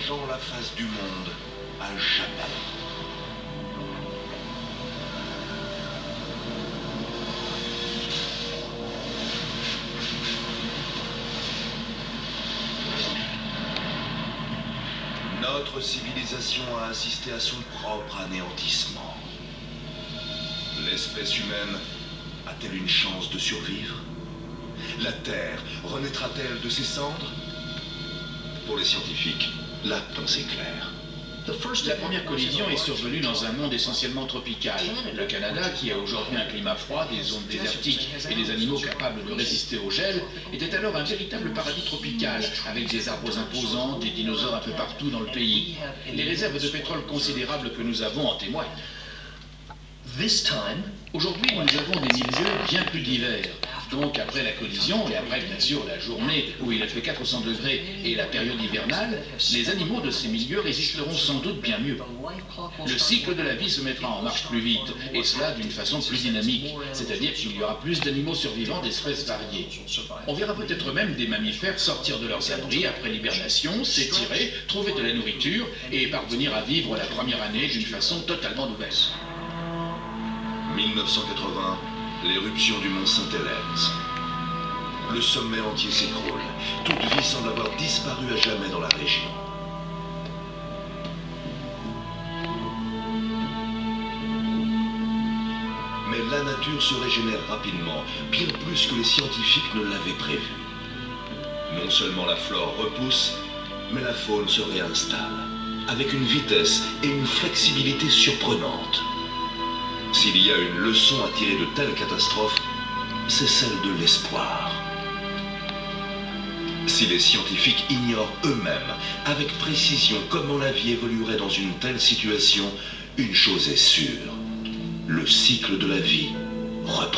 changeant la face du monde à jamais. Notre civilisation a assisté à son propre anéantissement. L'espèce humaine a-t-elle une chance de survivre? La Terre renaîtra-t-elle de ses cendres? Pour les scientifiques, la réponse est claire. La première collision est survenue dans un monde essentiellement tropical. Le Canada, qui a aujourd'hui un climat froid, des zones désertiques et des animaux capables de résister au gel, était alors un véritable paradis tropical, avec des arbres imposants, des dinosaures un peu partout dans le pays. Les réserves de pétrole considérables que nous avons en témoignent. Aujourd'hui, nous avons des milieux bien plus divers. Donc, après la collision, et après, bien sûr, la journée où il a fait 400 degrés et la période hivernale, les animaux de ces milieux résisteront sans doute bien mieux. Le cycle de la vie se mettra en marche plus vite, et cela d'une façon plus dynamique, c'est-à-dire qu'il y aura plus d'animaux survivants d'espèces variées. On verra peut-être même des mammifères sortir de leurs abris après l'hibernation, s'étirer, trouver de la nourriture et parvenir à vivre la première année d'une façon totalement nouvelle. 1980, l'éruption du mont Saint-Helens. Le sommet entier s'écroule. Toute vie semble avoir disparu à jamais dans la région. Mais la nature se régénère rapidement, bien plus que les scientifiques ne l'avaient prévu. Non seulement la flore repousse, mais la faune se réinstalle, avec une vitesse et une flexibilité surprenantes. S'il y a une leçon à tirer de telles catastrophes, c'est celle de l'espoir. Si les scientifiques ignorent eux-mêmes avec précision comment la vie évoluerait dans une telle situation, une chose est sûre, le cycle de la vie reprend.